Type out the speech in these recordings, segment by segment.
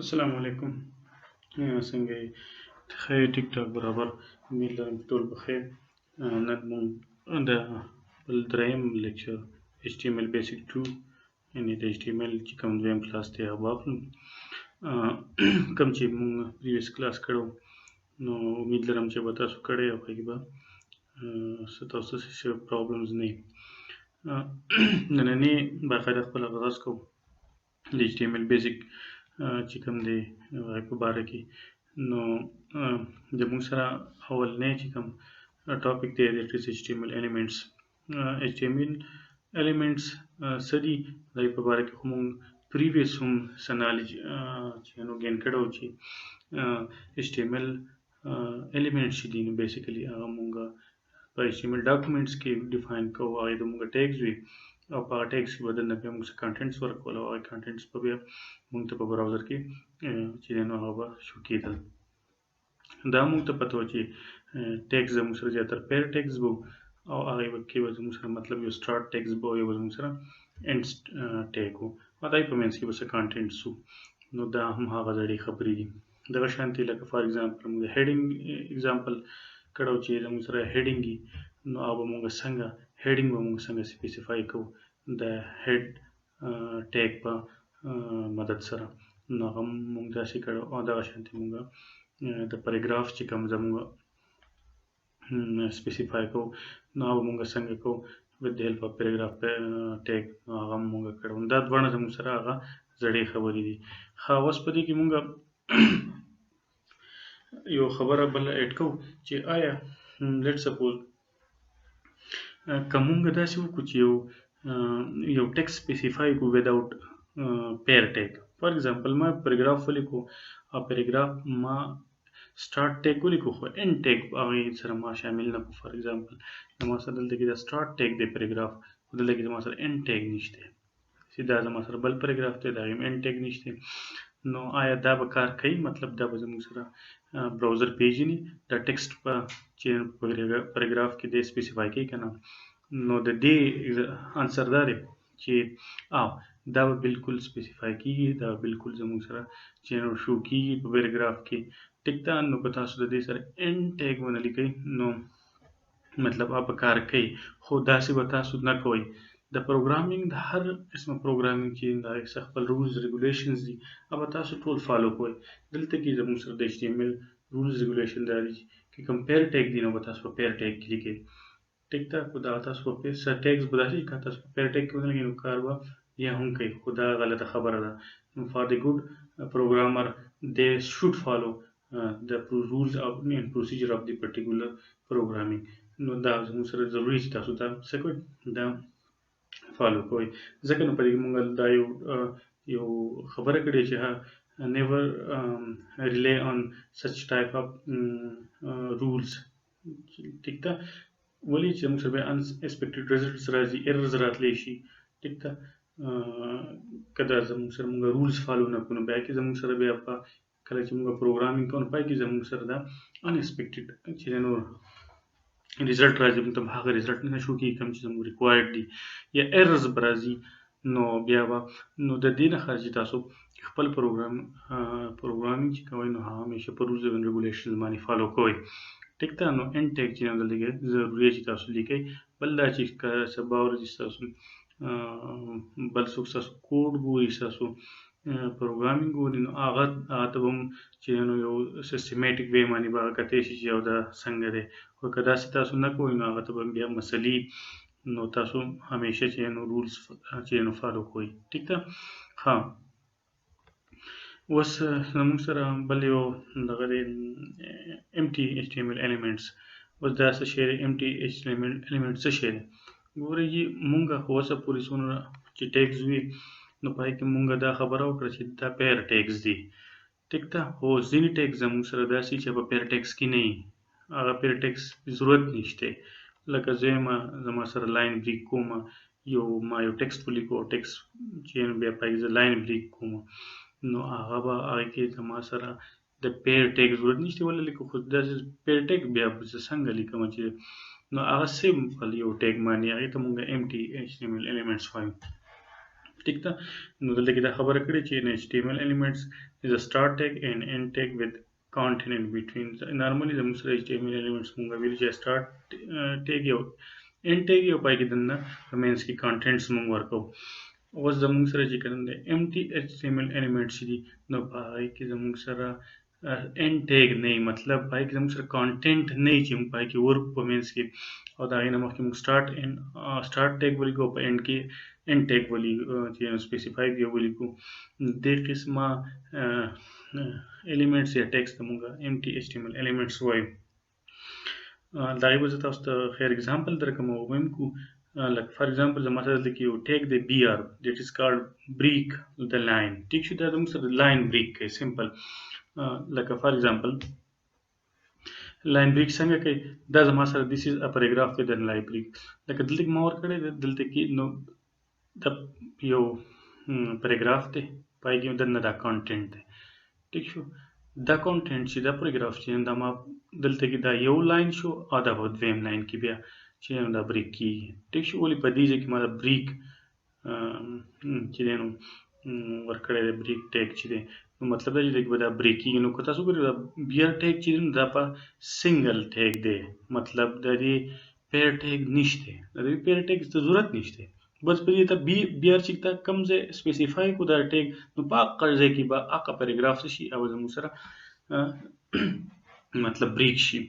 السلام عليكم. څنګه یې؟ ښه ټیک ټاک برابر. امید لرم چې ټول بخیر. نن مونږ د بل دریم لیکچر HTML بیسیک 2 یعنې د HTML چې کوم دویم کلاس دی هغه واخلو. کوم چې مونږ پریویس کلاس کړو نو امید لرم چې به تاسو کړی او هغې به ستاسو څه پرابلمز نه وي. نننی باقاعده خپل آغاز کوو د HTML بیسیک چې کوم دی هغې په باره کې. نو زموږ سره اولنی چې کوم ټاپک دی دیټ از HTML elements. HTML elements څه دي د هغې په باره کې خو مونږ پریویس هم څه نالج چې نو ګین کړی و چې HTML elements چې دي نو بیسیکلي هغه مونږ په HTML ډاکومنټس کې ډیفاین کوو. هغې د مونږ ټیګز وي او په هغه ټیګز کې به دننه بیا مونږ څه کانټینټس ورکول او هغه کانټینټس به بیا مونږ ته په براوزر کې چې دی نو هغه به شو کېدل. دا مونږ ته پته وه چې ټیګز زموږ سره زیاتره پیر ټیګز به او هغې کې به زموږ سره مطلب یو سټارټ ټیګز به یو به زموږ سره اینډ ټیګ و او د هغې په منځ کې به څه کانټینټس وو. نو دا هم هغه زړې خبرې دي. دغه شانتې لکه فار اګزامپل مونږ د هیډینګ اګزامپل کړی و چې زموږ سره هیډینګ وي نو هغه به مونږ څنګه هیډینګ به مونږ څنګه سپیسیفای کوو د هیډ ټیګ په مدد سره. نو هغه مونږ داسې کړی او دغه شانتې مونږ د پاراګراف چې کوم زموږ سپیسیفای کوو نو هغه مونږ څنګه کوو with the help of paragraph tag. نو هغه مونږ کړی و. دا دواړه زموږ سره هغه زړې خبرې دي. ښه اوس په دې کې مونږ یو خبره بله ایډ کوو چې آیا لیټ سپوز که مونږ داسې وکړو چې یو ټیکس سپیسیفای کړو وداوټ پیر ټیګ. فار اګزامپل ما پیراګراف ولیکو او پیراګراف ما سټارټ ټیګ ولیکو خو اینډ ټیګ هغې سره ما شامل نه کړو. فار اګزامپل زما سره دلته کې د سټارټ ټیګ دی پیراګراف خو دلته کې زما سره اینډ ټیګ نشته. دا زما سره بل پیراګراف دی د هغې هم اینډ ټیګ نشته. نو آیا دا به کار کوي؟ مطلب دا به زموږ سره براوزر پیژني دا ټیکسټ په چې پیراګراف کې دی سپیسیفای کوي که نه. نو د دې انسر دا دی چې دا به بالکل سپیسیفای کېږي، دا بالکل زموږ سره چې نو شو کېږي په پیراګراف کې. ټیک ده. نو که تاسو د دې سره اینډ ټیګ ونه لیکئ نو مطلب هغه به کار کوي خو داسې به تاسو نه کوئ. د پروګرامینګ د هر قسمه پروګرامینګ چې د هغې څه خپل رولز ریګولیشنز دي هغه به تاسو ټول فالو کوئ. دلته کې زموږ سره د HTML رولز ریګولیشن دا دي چې کوم پیر ټیګ دي نو به تاسو په پیر ټیګ کې لیکئ. ټیک ده. خو دغه تاسو په ټیګز به داسې که تاسو په پیر ټیګ کې ونه لیکئ نو کار به یا هم کوي خو دا غلطه خبره ده. فار د ګوډ پروګرامر they should follow the rules and procedure of the particular programming. نو دا زموږ سره ضروري چې تاسو دا څه کوئ دا فالو کوئ. ځکه نو په دې کې مونږ دا یو خبره کړې چې never rely on such type of rules. ټیک ده. ولې چې زموږ سره بیا unexpected results راځي، errors راتلی شي. ټیک ده. که دا زموږ سره مونږ رولز فالو نه کړو نو بیا کې زموږ سره بیا په کله چې مونږ پروګرامینګ کوو نو پای کې زموږ سره دا unexpected چې نو ریزلټ راځي مونږ ته هغه ریزلټ نه شو کېږي کوم چې زموږ ریکوایرډ دي یا ایررز به راځي. نو بیا به نو د دې نه ښه چې تاسو خپل پروګرامینګ چې کوئ نو هغه همیشه په رولز اینډ ریګولیشنز باندې فالو کوئ. ټیک ده. نو اینډ ټیګ چې دلته کې ضروري چې تاسو لیکئ. بل دا چې که سبا ورځې ستاسو بل څوک ستاسو کوډ ګوري ستاسو پروګرامینګ ګوري نو هغه ته به هم چې نو یو سیسټمیټک وی باندې به هغه کتی شي چې یو دا څنګه دی. خو که داسې تاسو نه کوئ نو هغه ته به بیا مسلې نو تاسو همیشه چې نو رولز چې نو فالو کوئ. ټیک ده. ښه اوس زموږ سره بل یو دغه دی empty HTML elements. اوس دا څه شی دی empty HTML elements څه شی دی؟ ګورئ مونږ خو اوسه پورې څومره چې ټیګز وي نو په هغې کې مونږ دا خبره وکړه چې دا پیر ټیګز دي. ټیک ده. خو ځینې ټیګز زموږ سره داسې چې په پیر ټیګز کې نه وي، هغه پیر ټیګز ضرورت نشته. لکه زه زما سره لاین بریک کوم ما یو ټیکسټ ولیکو او ټیکسټ چې بیا په هغې زه لاین بریک کوم نو هغه به هغې کې زما سره د پیر ټیګ ضرورت نشته ولیکو. خو داسې پیر ټیګ بیا زه څنګه لیکم چې نو هغه سیمپل یو ټیګ باندې هغې ته مونږ empty HTML elements وایو. ټیک ده. نو دلته کې دا خبره کړې چې in HTML elements is a start tag and end tag with content in between. نارملی زموږ سره HTML elements مونږ ویل چې start tag یو end tag یو پای کې دننه په مینس کې contents مونږ ورکو. اوس زموږ سره چې کوم دی empty HTML elements دي نو پای کې زموږ سره end tag نه وي، مطلب پای کې زموږ سره content نه وي چې موږ پای کې ورک په مینس کې او د هغې نه مخکې موږ start tag ولیکو په end کې end tag چې specify یو ولیکو. دې قسمه elements یا text ته موږ empty HTML elements وایو. د هغې به زه تاسو ته خیر example درکړم او ووایم کو like for example زما سره دلته کې یو take the BR that is called break the line. ټیک شو، دا زموږ سره line break کوي simple. لکه for example لاین بریک څنګه کوي، دا زما سره this is a paragraph with a line break. لکه دلته کې ما ورکړی دی، دلته کې نو دا یو پیراګراف دی، پای کې دننه دا کانټینټ دی. ټیک شو، دا کانټینټ چې دا پیراګراف چې دا ما دلته کې دا یو لاین شو او دا په دویم لاین کې بیا چې دا بریک کېږي. ټیک شو، ولې په دې ځای کې ما دا بریک چې دی نو ورکړی دی بریک ټیګ چې دی، نو مطلب دا چې دلته به دا بریک کېږي. نو که تاسو ګورئ دا بیر ټیګ چې دی نو دا په سنګل ټیګ دی، مطلب د دې پیر ټیګ نشته، د دې پیر ټیګ ته ضرورت نشته. بس په دې ته بیر چې تا کوم ځای سپیسیفای کو دا ټیګ نو په هغه ځای کې به هغه پیراګراف شي او زموږ سره مطلب بریک شي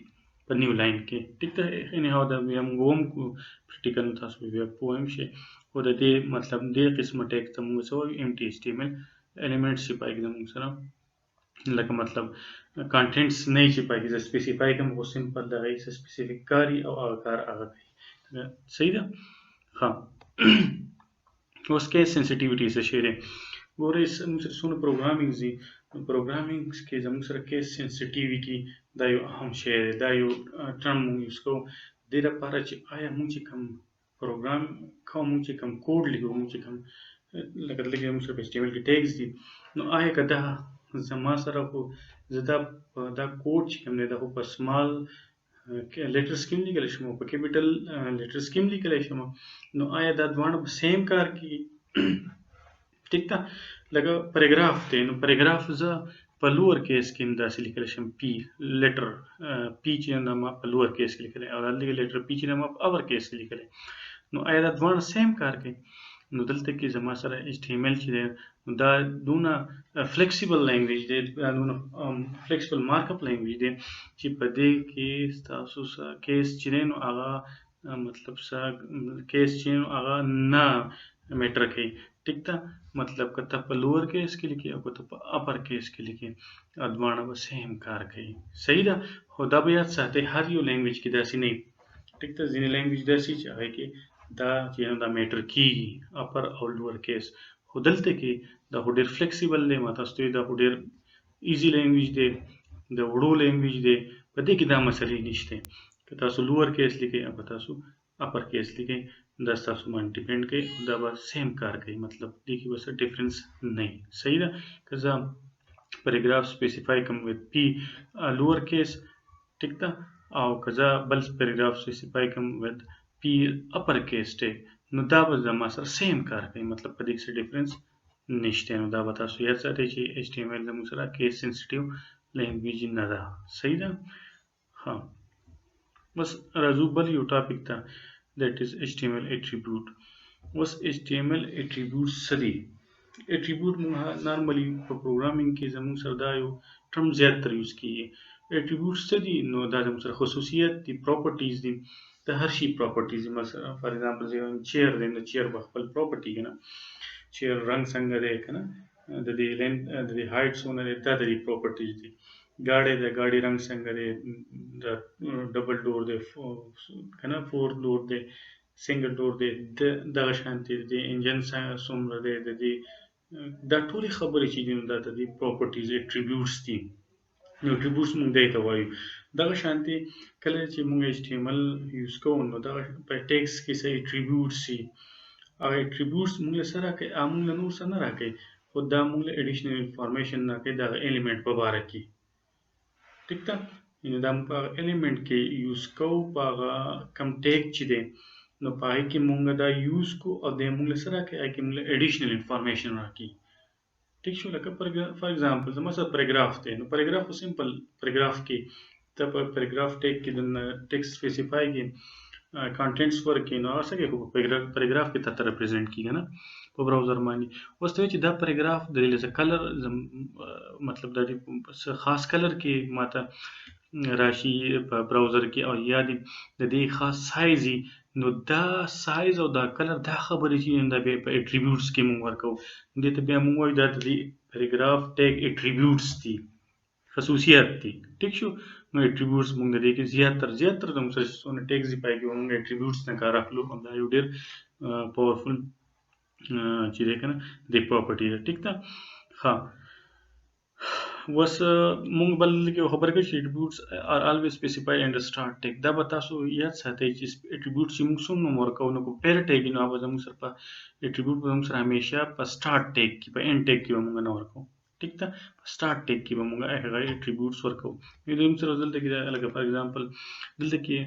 په نیو لاین کې. ټیک ده، اني هاو دا بیا موږ هم کو پریکټیکل تاسو بیا پوه هم شئ. خو د دې مطلب دې قسمه ټیګ ته موږ څه وایو empty HTML elements چې پای کې زموږ سره لکه مطلب کانټینټس نه چې پای کې سپیسیفای کوم خو سمپل دغه یې سپیسیفیک کاري او هغه کار هغه کوي. صحیح ده. ها اوس کې سنسټیویټي څه شی دی، ګورئ زموږ سره څونه پروګرامینګ دي، پروګرامینګ کې زموږ سره کیس سنسټیویټي دا یو اهم شی دی، دا یو ټرم موږ یوز کوو دې لپاره چې آیا موږ چې کوم پروګرام کوو، موږ چې کوم کوډ لیکو، موږ چې کوم لکه دلته کې موږ سره په HTML کې ټیګز دي، نو آیا که دا زما سره خو زه دا کوډ چې کوم دی دا خو په سمال لیټرز کې هم لیکلی شم او په کیپیټل لیټرز کې هم لیکلی شم، نو آیا دا دواړه په سیم کار کوي؟ ټیک ده. لکه پیراګراف دی، نو پیراګراف زه په لوور کیس کې هم داسې لیکلی شم، پی لیټر پی چې دا ما په لوور کیس کې لیکلی او دلته لیټر پی چې دا ما په اور کیس کې لیکلی، نو آیا دا دواړه سیم کار کوي؟ نو دلته کې زما سره HTML چې دی دا دونه فلیکسیبل لینګویج دی، دونه فلیکسیبل مارک اپ لینګویج دی چې په دې کې تاسو کیس چې دی نو هغه مطلب کیس چې نو هغه نه میټر کوي. ټیک ده، مطلب که ته په لوور کیس کې لیکي او که ته په اپر کیس کې لیکي دواړه به سیم کار کوي. صحیح ده. خو دا به یاد ساتئ هر یو لینګویج کې داسې نه وي. ټیک ده، ځینې لینګویج داسې چې هغه کې دا چې دا میټر کیږي اپر او لوور کیس، خو دلته کې دا خو ډېر فلیکسیبل دی، ما تاسو ته دا خو ډېر ایزي لینګویج دی، د وړو لینګویج دی، په دې کې دا مسلې نشته. که تاسو لوور کیس لیکئ او که تاسو اپر کیس لیکئ دا ستاسو باندې ډیپینډ کوي، دا به سیم کار کوي، مطلب دې کې به څه ډیفرنس نه وي. صحیح ده. که زه پیراګراف سپیسیفای کوم وذ پی لوور کیس، ټیک ده، او که زه بل پیراګراف سپیسیفای کوم وذ پی اپر کیس ټیګ، نو دا به زما سره سیم کار کوي، مطلب په دې کې څه ډیفرنس نشته. نو دا به تاسو یاد ساتئ چې HTML زموږ سره کیس سنسټیو لینګویج نه ده. صحیح ده. ها بس راځو بل یو ټاپک ته، that is HTML attribute. اوس HTML attribute څه دي؟ attribute موږ نارملی په پروګرامینګ کې زموږ سره دا یو ټرم زیاتره یوز کیږي. attribute څه دي؟ نو دا زموږ سره خصوصیت دي، پراپرټیز دي، د هر شي پراپرټیز دي. مثلا فار ایگزامپل زه یم چیر دی، نو چیر به خپل پراپرټي کنه، چیر رنګ څنګه دی کنه، د دې لینث د دې هایټ څونه دی، دا د دې پراپرټیز دي. गाड़ी दे गाड़ी रंग संग दे double door दे कना four door they single door they द Shanti they engine Somer they they دا ټولې خبرې چې دي دا د پراپرټیز اټریبیوټس دي. نو اټریبیوټس موږ دې ته وایو. دغه شانتي کله چې موږ HTML یوز کوو نو دا په ټیکس کې څه اټریبیوټس شي، هغه اټریبیوټس موږ سره راکړي، موږ نور څه نه راکړي، خو دا موږ اډیشنل انفارمیشن راکړي د الیمنٹ په اړه کې. ٹھیک ده، یعنی دا موږ په الیمنٹ کې یوز کوو، په هغه کم ټیګ چې دی نو په هغې کې مونږ دا یوز کو او د مونږ له څه راکوي هغې کې مونږ له اډیشنل انفارمیشن راکوي. ټیک شو. لکه فار ایگزامپل زما سره پیراګراف دی، نو پیراګراف خو سمپل پیراګراف کې ته په پیراګراف ټیک کې د ټیکسټ سپیسیفای کې کانټینټس ورکړي، نو هغه څه کوي خو په پیراګراف کې ته ریپرزینټ کېږي نه په براوزر باندې. اوس ته وایي چې دا پیراګراف د دې څه کلر مطلب د دې څه خاص کلر کې ماته راشي په براوزر کې او یا د دې خاص سایز وي، نو دا سایز او دا کلر دا خبرې چې دا بیا په اټریبیوټس کې مونږ ورکوو. دې ته بیا مونږ وایو دا د دې پیراګراف ټیګ اټریبیوټس دي، خصوصیات دي. ټیک شو. نو اټریبیوټس مونږ د دې کې زیاتره د موږ سره څونه ټیګز دي پای کې مونږ اټریبیوټس نه کار اخلو. دا یو ډېر پاورفل چې دی که نه د پراپرټي ده. ټیک ده. ښه اوس مونږ بل کې خبره کوي چې اټریبیوټس آر الویز سپیسیفاید ان د سټارټ ټیګ. دا به تاسو یاد ساتئ چې اټریبیوټس چې موږ څومره ورکوو نو په پیر ټیګ نو هغه زموږ سره په اټریبیوټ به زموږ سره همیشه په سټارټ ټیګ کې په اینډ ټیګ کې به مونږ نه ورکوو. ټیک ده. په سټارټ ټیګ کې به مونږ هغه اټریبیوټس ورکوو. نو زموږ سره دلته کې لکه فار ایگزامپل دلته کې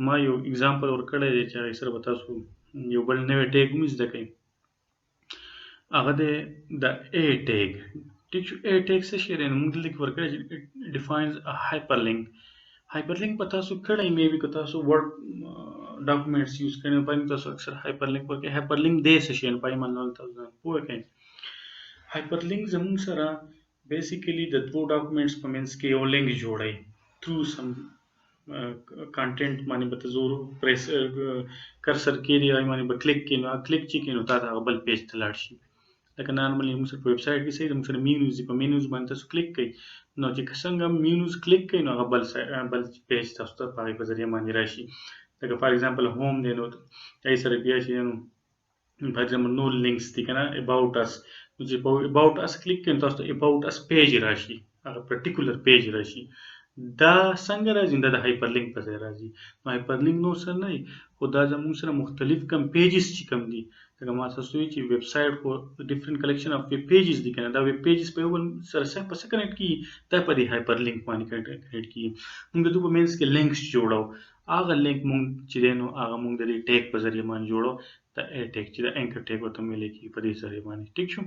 ما یو اگزامپل ورکړی دی چې هغې سره به تاسو یو بل نوی ټیګ هم زده کوئ. هغه دی د ا ټیګ. ټیک شو. ا ټیګ څه شی دی نو موږ دلته کې ورکړی چې ډیفاینز ا هایپرلینک. هایپرلینک به تاسو کړی مې بي که تاسو ورډ ډاکومنټس یوز کړئ نو پای تاسو اکثر هایپرلینک ورکړئ. هایپرلینک دی څه شی نو پای باندې تاسو پوه کړئ. هایپرلینک زموږ سره بیسیکلی د دوه ډاکومنټس په منځ کې یو لینک جوړوي تھرو سم کانټینټ باندې به ته زور پریس کرسر کېږي هغې باندې به کلیک کړي، نو هغه کلیک چې کړي نو تا ته هغه بل پیج ته لاړ شي. لکه نارملی موږ سره په ویب سایټ کې صحیح زموږ سره مینوز دي، په مینوز باندې تاسو کلیک کوئ نو چې څنګه مینوز کلیک کوئ نو هغه بل پیج تاسو ته په هغې په ذریعه باندې راشي. لکه فار ایگزامپل ہوم دی نو هغې سره بیا چې فار ایگزامپل نور لینکس دي که نه اباؤټ اس، نو چې په اباؤټ اس کلیک کوئ نو تاسو ته اباؤټ اس پیج راشي، هغه پرټیکولر پیج راشي. دا څنګه راځي؟ دا د هایپرلینک په ځای راځي. نو هایپرلینک نور څه نه وي خو دا زموږ سره مختلف کم پیجز چې کم دي، لکه ما تاسو وایي چې ویب سایټ خو ډیفرنٹ کلیکشن اف ویب پیجز دي که نه، دا ویب پیجز په یو بل سره په څه کنیکټ کېږي؟ دا په دې هایپرلینک باندې کنیکټ کېږي. موږ د دوی په منځ کې لینکس جوړو، هغه لینک مونږ چې دی نو هغه مونږ د دې ټیګ په ذریعه باندې جوړو، د ا ټیګ چې د اینکر ټیګ ورته ویلی کېږي په دې ذریعه باندې. ټیک شو.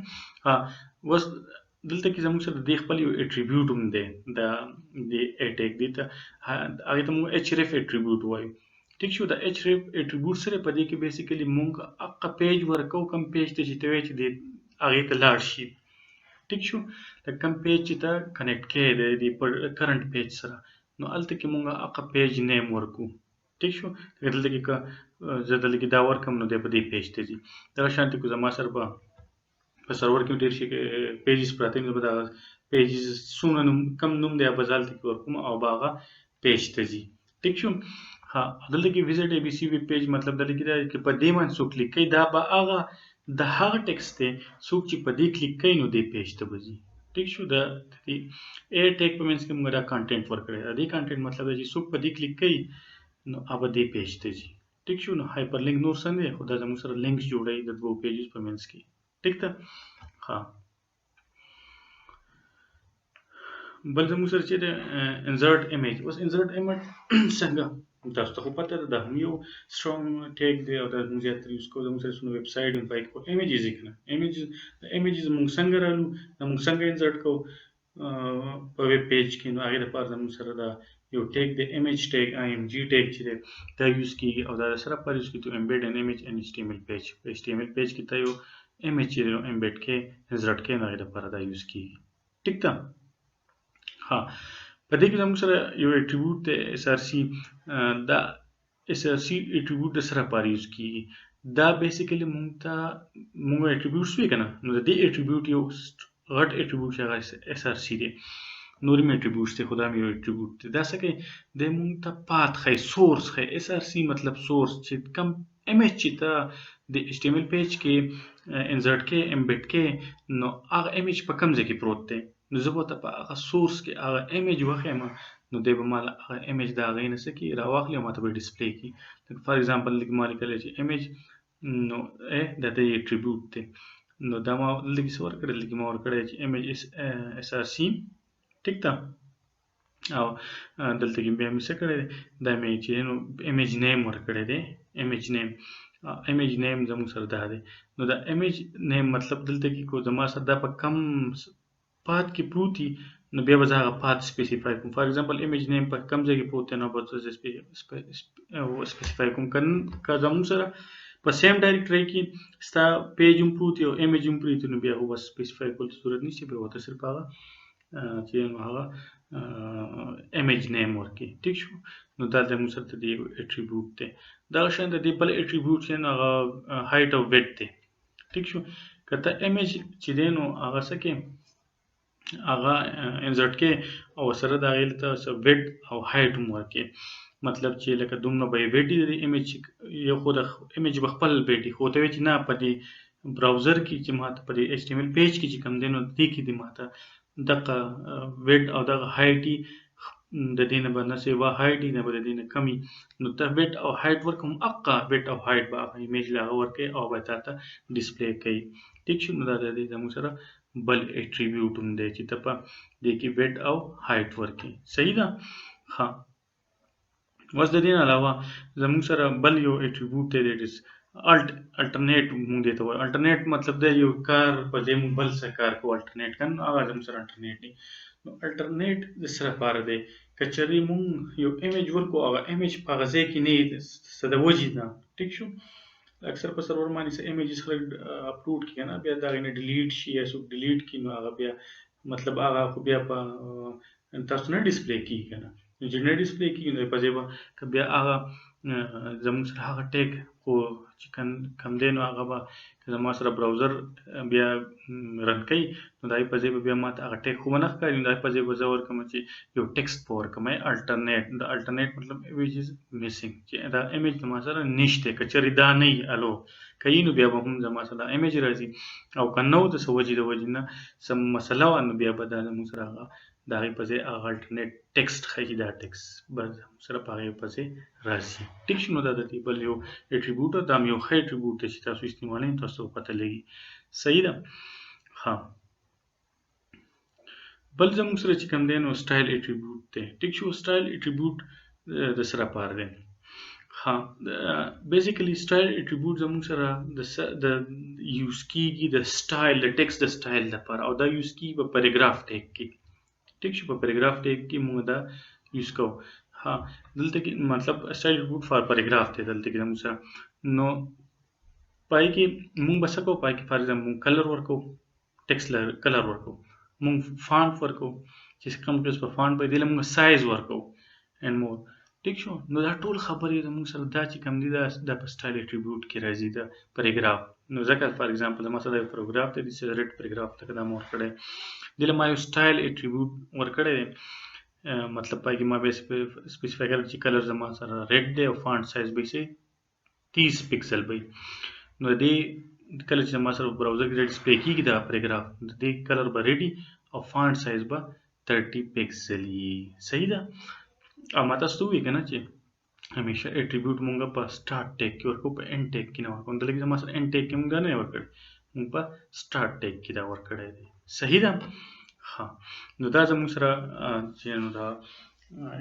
اوس دلته کې زموږ سره د دې خپل یو اټریبیوټ هم دی د ا ټیګ، دې ته هغې ته مونږ ایچ ریف اټریبیوټ وایو. ټیک شو. د ایچ ریف اټریبیوټ سره په دې کې بیسیکلی مونږ هغه پیج ورکوو کوم پیج ته چې ته وایې چې هغې ته لاړ شي. ټیک شو. د کوم پیج چې ته کنیکټ کړی دی د کرنټ پیج سره نو هلته کې مونږ هغه پیج نیم ورکو. ټیک شو. دلته کې که زه دلته کې دا ورکړم نو دی په دې پیج ته ځي. دغه شانتې که زما سره په سرور کې ډېر شي پیجز پراته وي نو به دغه پیجز څومره نوم کم نوم دی به زه هلته کې ورکوم او به هغه پیج ته ځي. ټیک شو. دلته کې ویزټ اے بي سی ویب پیج مطلب دلته کې دا چې په دې باندې څوک کلیک کوي دا به هغه د هغه ټیکسټ دی څوک چې په دې کلیک کوي نو دې پیج ته به ځي. ټیک شو. د ا ټیګ په منځ کې موږ دا کانټینټ ورکړی دی. دې کانټینټ مطلب دی چې څوک په دې کلیک کوي نو هغه دې پیج ته ځي. ټیک شو. نو هایپرلینک نور څه نه دی خو دا زموږ سره لینکس جوړوي د دوو پیجز په منځ کې. ټیک ده. بل زموږ سره چې دی انزرټ ایمیج. اوس انزرټ ایمیج څنګه تاسو ته خو پته ده دا هم یو سټرونګ ټیګ دی او دا موږ زیاتره یوز کوو. زموږ سره څومره ویب سایټ هم پای کې ایمیجز دي که نه، ایمیجز موږ څنګه رالو دا موږ څنګه انزرټ کوو په ویب پیج کې نو هغې دپاره زموږ سره دا یو ټیګ دی ایمیج ټیګ آی ایم جي ټیګ چې دی دا یوز کېږي او دا د سره لپاره یوز کېږي تو امبیډ ان ایمیج ان ایچ ټي ایم ایل پیج. په ایچ ټي ایم ایل پیج کې ته یو ایمیج چې دی امبیډ کې انزرټ کې نو هغې دپاره دا یوز کېږي. ټیک ده. په دې کې زموږ سره یو اټریبیوټ دی اس آر سی. دا اس آر سی اټریبیوټ د سره لپاره یوز کېږي. دا بیسیکلی مونږ ته مونږ اټریبیوټس وي که نه نو د دې اټریبیوټ یو غټ اټریبیوټ چې هغه اس آر سی دی. نور هم اټریبیوټس دی خو دا هم یو اټریبیوټ دی. دا څه کوي دی مونږ ته پات ښیي، سورس ښیي. اس آر سی مطلب سورس چې کوم ایمیج چې ته د ایچ ټي ایم ایل پیج کې انزرټ کې امبیډ کې نو هغه ایمیج په کوم ځای کې پروت دی نو زه به ته په هغه سورس کې هغه ایمیج وښیم نو دی به ما هغه ایمیج د هغې نه څه کړي راواخلي او ما ته به ډسپلی کړي. لکه فار ایگزامپل لږ ما لیکلی چې ایمیج نو دا د اټریبیوټ دی نو دا ما دلته کې څه ورکړی دلته کې ما ورکړی چې ایمیج اس آر سی. ټیک ده. او دلته کې بیا مې څه کړی دی دا مې چې نو ایمیج نیم ورکړی دی ایمیج نیم زموږ سره دا دی نو دا ایمیج نیم مطلب دلته کې کو زما سره دا په کم پات کې پروت وي نو بیا به زه هغه پات سپیسیفای کوم فار ایگزامپل ایمیج نیم په کم ځای کې پروت دی نو به زه سپیسیفای کوم که زموږ سره په سیم ډایرکټري کې ستا پیج هم پروت وي او ایمیج هم پروت وي نو بیا خو بس سپیسیفای کول ضرورت نشته بیا ورته صرف هغه چې نو هغه ایمیج نیم ورکړي ټیک شو نو دا زموږ سره د دې اټریبیوټ دی دغه شان د دې بل اټریبیوټ چې نو هغه هایټ او ویډ دی ټیک شو که ته ایمیج چې دی نو هغه څه کې هغه انسرټ کې او سره د هغې ته ویډ او هایټ هم ورکړي مطلب چې لکه دومره به یې ویډ د ایمیج یو خو د ایمیج به خپل ویډ خو ته وایې چې نه په دې براوزر کې چې ماته په دې ایچ ټي ایم ایل پیج کې چې کوم دی نو دې کې دې ماته دغه ویډ او دغه هایټ د دې نه به نه سیوا هایټ نه به د دې نه کمی نو ته ویډ او هایټ ورکوم اقا ویډ او هایټ به هغه ایمیج له هغه ورکوي او به تا ته ډسپلی کوي ټیک شو نو دا د دې زموږ سره بل اټریبیوټ هم دی چې ته په دې کې ویډ او هایټ ورکوي صحیح ده ها اوس د دې نه علاوه زموږ سره بل یو اټریبیوټ دی دیټ از الټرنیټ مونږ دې ته وایو الټرنیټ مطلب دی یو کار په ځای مونږ بل څه کار کوو الټرنیټ کن هغه زموږ سره الټرنیټ دی نو الټرنیټ د څه لپاره دی که چېرې مونږ یو ایمیج ورکو هغه ایمیج په هغه ځای کې نه وي څه د وجې نه ټیک شو اکثر په سرور باندې څه ایمیجز خلک اپلوډ کړي نه بیا د هغې نه ډیلیټ شي یا څوک ډیلیټ کړي نو هغه بیا مطلب هغه خو بیا په تاسو نه ډسپلی کېږي که نه نو چې نه ډسپلی کېږي نو په ځای به که بیا هغه زموږ سره هغه ټیګ خو چې کم دی نو هغه به که زما سره براوزر بیا رن کوي نو د هغې په ځای به بیا ماته هغه ټیګ خو به نه ښکاري نو د هغې په ځای به زه ورکړم چې یو ټیکسټ به ورکړم الټرنیټ د الټرنیټ مطلب ویچ از میسنګ چې دا ایمیج زما سره نشته که چېرې دا نه وي الو که وي نو بیا به هم زما سره دا ایمیج راځي او که نه و د څه وجې د وجې نه څه مسله وه نو بیا به دا زموږ سره هغه د هغې په ځای هغه الټرنیټ ټیکسټ ښایي دا ټیکسټ به سره په هغې په ځای راځي ټیک شو نو دا د دې بل یو اټریبیوټ دا هم یو ښه اټریبیوټ دی چې تاسو استعمالوئ تاسو ته پته لګي صحیح ده ها بل زموږ سره چې کوم دی نو سټایل اټریبیوټ دی ټیک شو سټایل اټریبیوټ د څه لپاره دی ها بیسیکلی سټایل اټریبیوټ زموږ سره د یوز کیږي د سټایل د ټیکسټ د سټایل لپاره او دا یوز کیږي په پیراګراف ټیګ کې ټیک شو په پیراګراف ټیګ کې موږ دا یوز کوو ها دلته کې مطلب سټایل اټریبیوټ فار پیراګراف دی دلته کې موږ سره نو پای کې موږ به څه کوو پای کې فار ایگزامپل موږ کلر ورکوو ټیکسټ کلر ورکوو موږ فانټ ورکوو چې کوم ټیکسټ په فانټ باندې موږ سایز ورکوو اینڈ مور ټیک شو نو دا ټول خبرې زموږ سره دا چې کوم دي دا په سټایل اټریبیوټ کې راځي د پیراګراف نو ځکه فار ایگزامپل زما سره یو پیراګراف دی چې ریډ پیراګراف ته دا مور کړی دله ما یو سټایل اټریبیوټ ورکړی مطلب پای کې ما به سپیسیفای کړل چې کلر زما سره ریډ دی او فانټ سایز به شي 30 پکسل به نو دې کله چې زما سره براوزر کې ډسپلی کیږي دا پیراګراف د دې کلر به ریډي او فانټ سایز به 30 پکسل صحیح ده او ما تاسو ته ووایي که نه چې همیشه اټریبیوټ مونږ په سټارټ ټیګ کې ورکړو په اینډ ټیګ کې نه ورکړو دلته کې زما سره اینډ ټیګ کې مونږ دا نه ورکړی مونږ په سټارټ ټیګ کې دا ورکړی دی صحیح ده ها نو دا زموږ سره چې نو دا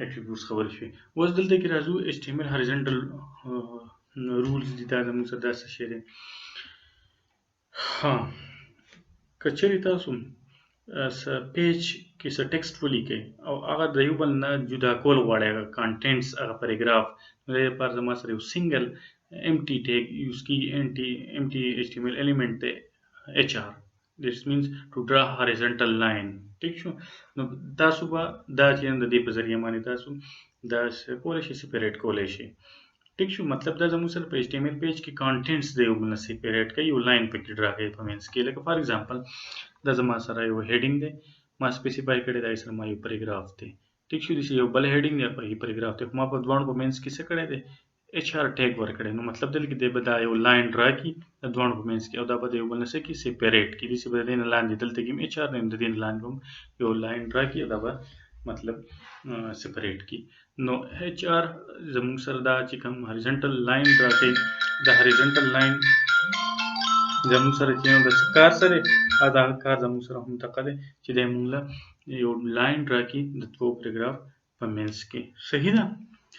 اټریبیوټس خبرې شوې اوس دلته کې راځو ایچ ټي ایم ایل هاریزنټل رولز دي دا زموږ سره دا څه شی دی ها که چېرې تاسو پیج کې څه ټیکسټ ولیکئ او هغه د یو بل نه جدا کول غواړئ هغه کانټینټس هغه پیراګراف نو د دې لپاره زما سره یو سنګل empty tag یوز کیږي empty HTML element دی HR this means to draw horizontal line ټیک شو نو تاسو به دا چې د دې په ذریعه باندې تاسو دا کولای شئ سپیریټ کولای شئ ټیک شو مطلب دا زموږ سره په HTML پیج کې کانټینټس دی یو بل نه سپیریټ کوي یو لاین پکې ډرا کوي په مینس کې لکه فار ایگزامپل دا زما سره یو هیډینګ دی ما سپیسیفای کړی دا سره ما یو پیراګراف دی ټیک شو دې یو بل هیډینګ دی په پیراګراف ته ما په دوه په مینس کې څه کړی دی HR ټیګ ورکړی نو مطلب دلته کې به دا یو لاین ډرا کی د دوه په مینس کې او دا به یو بل نه کې سپیریټ کی دې څه به دین لاندې دلته کې HR نیم د دین لاندې یو لاین ډرا کی دا به مطلب سپیریټ کی نو HR زموږ سره دا چې کوم هاریزنټل لاین ډرا کوي د هاریزنټل لاین زموږ سره چې د کار سره دا کار زموږ سره هم تقاله چې د موږ یو لاین ډرا کی د تو پیراګراف په منځ کې. صحیح ده.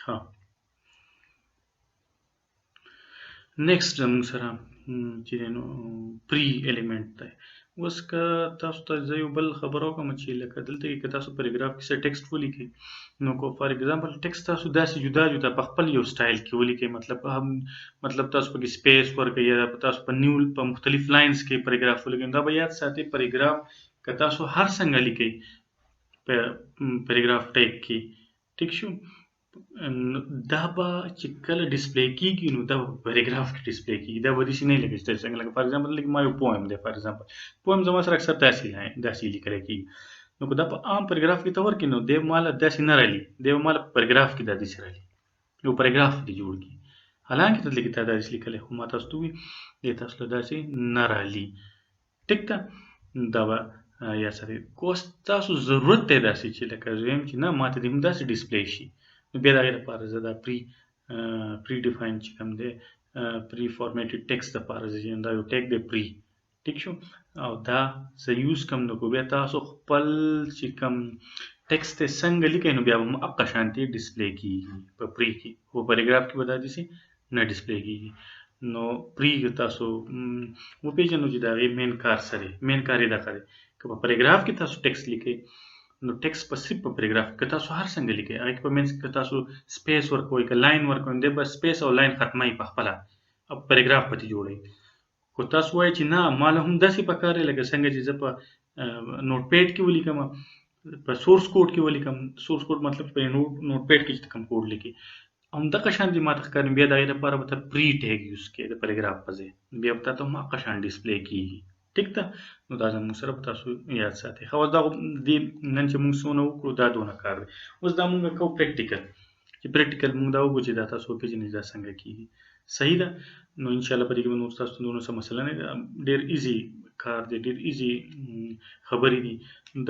ها نیکسټ زموږ سره چې دی نو پری ایلیمنٹ دی. اوس که تاسو ته زه یو بل خبر وکړم چې لکه دلته کې که تاسو پیراګراف کې څه ټیکسټ ولیکئ، نو که فار ایګزامپل ټیکسټ تاسو داسې جدا جدا په خپل یو سټایل کې ولیکئ، مطلب تاسو پکې سپیس ورکړئ یا تاسو په مختلف لاینز کې پیراګراف ولیکئ، دا به یاد ساتئ پیراګراف که تاسو هر څنګه لیکئ په پیراګراف ټیګ کې، ټیک شو، دا به چې کله ډسپلی کېږي نو دا به پیراګراف کې ډسپلی کېږي، دا به داسې نه لګي چې څنګه لکه فار ایګزامپل ما یو پویم دی، فار ایګزامپل پویم زما سره اکثر داسې لیکلی کېږي، نو که دا په عام پیراګراف کې ته ورکړي نو دی ماله داسې نه رالي، دی ماله په پیراګراف کې دا داسې رالي، یو پیراګراف دې جوړ کړي، حالانکه ته دلته کې تا داسې لیکلی خو ما تاسو ته ووایي دی تاسو له داسې نه رالي. ټیک ده، دا به یا سره کوس تاسو ضرورت دی داسې چې لکه زه وایم چې نه ماته دې هم داسې ډسپلی شي، نو بیا د هغې لپاره زه دا پری ډیفاین چې کوم دی پری فارمیټډ ټیکسټ دپاره زه دا یو ټیک دی پری، ټیک شو، او دا زه یوز کوم، نو بیا تاسو خپل چې کوم ټیکسټ دی څنګه لیکئ نو بیا به هغه شانتې ډسپلی کېږي په پری کې، خو پیراګراف کې به دا داسې نه ډسپلی کېږي. نو پری تاسو وپېژنو چې د هغې مین کار څه دی، مین کار یې دغه دی. که په پیراګراف کې تاسو ټیکسټ لیکئ نو ټیکسټ په صرف په پیراګراف کې تاسو هر څنګه لیکئ، هغې کې په منځ کې تاسو سپیس ورکوئ که لاین ورکوئ، دی به سپیس او لاین ختموي په خپله او پیراګراف پکې جوړوئ. خو تاسو وایئ چې نه ماله هم داسې پکار دی لکه څنګه چې زه په نوټ پیډ کې ولیکم، په سورس کوډ کې ولیکم، سورس کوډ مطلب په نوټ پیډ کې چې کوم کوډ لیکي همدغه شان دې ماته ښکاري، بیا د هغې لپاره به ته پری ټیګ یوز کړې د پیراګراف په ځای، بیا به تاته هم هغه شان ډسپلی کېږي. ټیک ده، نو دا زموږ سره به تاسو یاد ساتئ. ښه اوس دا دې نن چې موږ څونه وکړو دا دونه کار دی. اوس دا موږ کوو پریکټیکل، چې پریکټیکل موږ دا وګورو چې دا تاسو وپېژنئ چې دا څنګه کېږي. صحیح ده، نو انشاءالله په دې کې به نور تاسو ته دونه څه مسله نه ده، ډېر ایزي کار دی، ډېر ایزي خبرې دي،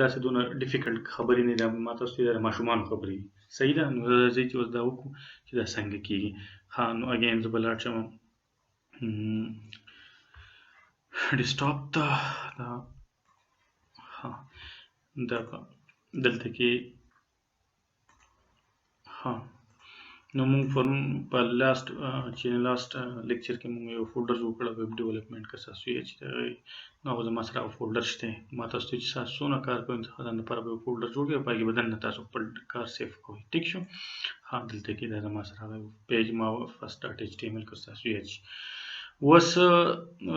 داسې دونه ډیفیکلټ خبرې نه دي، ما تاسو ته د ماشومانو خبرې دي. صحیح ده، نو راځئ چې اوس دا وکړو چې دا څنګه کېږي. ها نو اګین زه به لاړ شم ډیسکټاپ ته، دا دلته کې نو موږ په لاست لیکچر کې موږ یو فولډر جوړ کړی ویب ډیولپمنټ که تاسو یې چې نو هغه زما سره هغه فولډر شته، ما تاسو ته چې تاسو څونه کار کوئ د هغه لپاره به یو فولډر جوړ کړئ او په هغې به دننه تاسو خپل کار سیف کوئ. ټیک شو، دلته کې دا زما سره هغه پیج ما فرسټ ډاټ ایچ ټي ایم ایل که تاسو یاد شي. اوس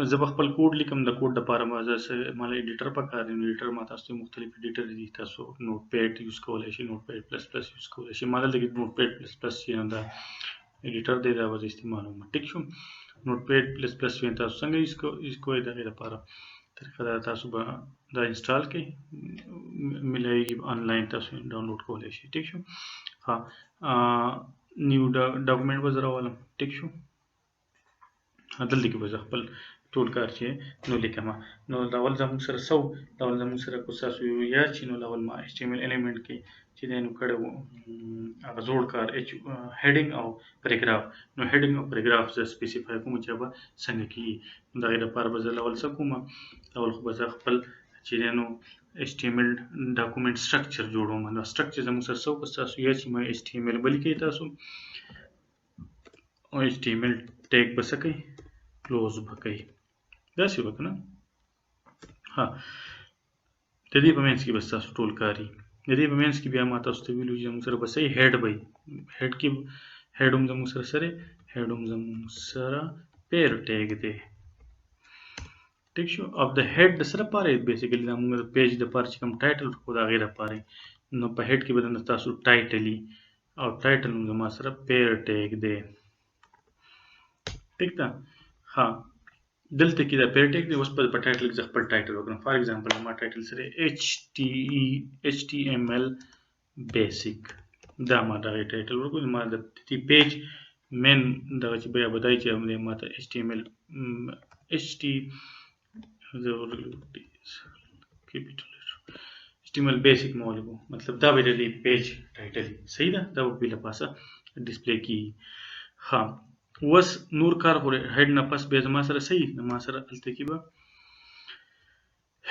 زه به خپل کوډ لیکم، د کوډ دپاره ماله ایډیټر پکار دی، نو ایډیټر ما تاسو ته مختلف ایډیټر دي، تاسو نوټ پیډ یوز کولی شئ، نوټ پیډ پلس پلس یوز کولی شئ، ما دلته کې نوټ پیډ پلس پلس چې دا ایډیټر دی دا به زه استعمالوم. ټیک شو، نوټ پیډ پلس پلس تاسو څنګه یوز کوئ د هغې لپاره طریقه دا تاسو به دا انسټال کړئ، ملایږي آنلاین تاسو ډاونلوډ کولی شئ. ټیک شو، نیو ډاکومنټ به زه راولم. ټیک شو، دلته کې به زه خپل ټول کار چې نو لیکم، نو اول زموږ سره اول زموږ سره که تاسو یاد شي نو اول ما ایچ ټي ایم ایل ایلیمنټ کې چې دی نو کړی وو هغه زوړ کار هیډینګ او پیراګراف، نو هیډینګ او پیراګراف زه سپیسیفای کوم چې به څنګه کېږي، د هغې لپاره به زه اول څه کوم، اول خو به زه خپل چې دی نو ایچ ټي ایم ایل ډاکومنټ سټرکچر جوړوم. نو سټرکچر زموږ سره څه وکړو تاسو یاد شي ما ایچ ټي ایم ایل به لیکئ تاسو، او ایچ ټي ایم ایل ټیګ به څه کوئ کلوز به کوئ، داسې به که نه. د دې په منځ کې به ستاسو ټول کار وي، د دې په منځ کې بیا ما تاسو ته ویلو چې زموږ سره به څه هیډ به وي، هیډ کې هیډ هم زموږ سره څه دی، هیډ هم زموږ سره پیر ټیګ دی. ټیک شو، او د هیډ د څه لپاره بیسیکلي دا موږ د پیج دپاره چې کوم ټایټل ورکوو د هغې لپاره، نو په هیډ کې به دننه تاسو ټایټل وي او ټایټل هم زما سره پیر ټیګ دی. ټیک ده، دلته کې دا پیر ټیګ دی. اوس په ټایټل کې زه خپل ټایټل وکړم، فار ایګزامپل ما ټایټل سره ایچ ټي ایم ایل بیسیک، دا ما دغه ټایټل ورکړو، ما د دې پیج مین دغه چې بیا بدای چې ما ته ایچ ټي ایم ایل HTML بیسیک ما ولیکو، مطلب دا به د پیج ټایټل. صحیح ده، دا به بله پاسه ډسپلی کېږي. اوس نور کار خو هیډ نه پس بیا زما سره صحیح، زما سره هلته کې به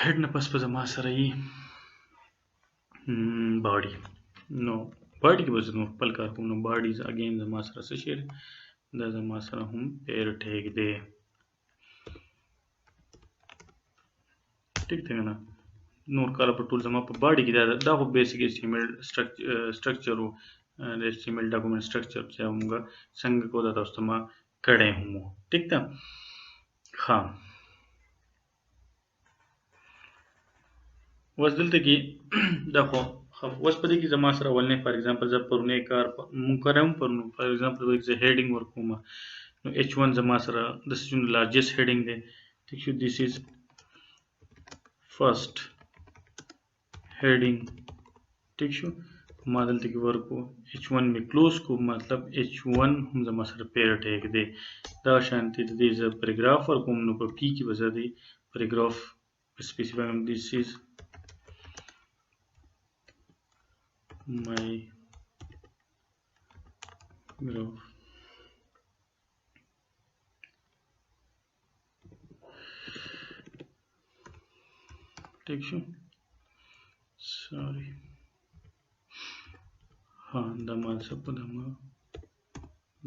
هیډ نه پس به زما سره یي باډي، نو باډي کې به زه نور خپل کار کوم نو باډي اګین زما سره څه شی دی دا زما سره هم پیر ټیګ دی ټیک دی نه نور کار په ټول زما په باډي کې دا خو بیسیک ایچ ټی ایم ایل سټرکچر او د ایچ ټی ایم ایل ډاکومنت سټرکچر چې موږ څنګه کوو دا تاسو ته ما کړی هم ټیک ده ها اوس دلته کې دا خو اوس په دې کې زما سره ولنې فار ایگزامپل زه پرونی کار مونږ کوم پرونو فار ایگزامپل زه هیډینګ ورکوم نو H1 زما سره this is the largest heading دی ٹھیک شو this is first heading ٹھیک شو ما دلته کې ورکو H1 می کلوز کو مطلب H1 هم زما سره پیر ټیګ دی دا شانتي د دې ز پیراګراف ورکوم نو په پی کې وځي دی پیراګراف specify this is my graph ٹھیک شو sorry हाँ دا ما څه په دمه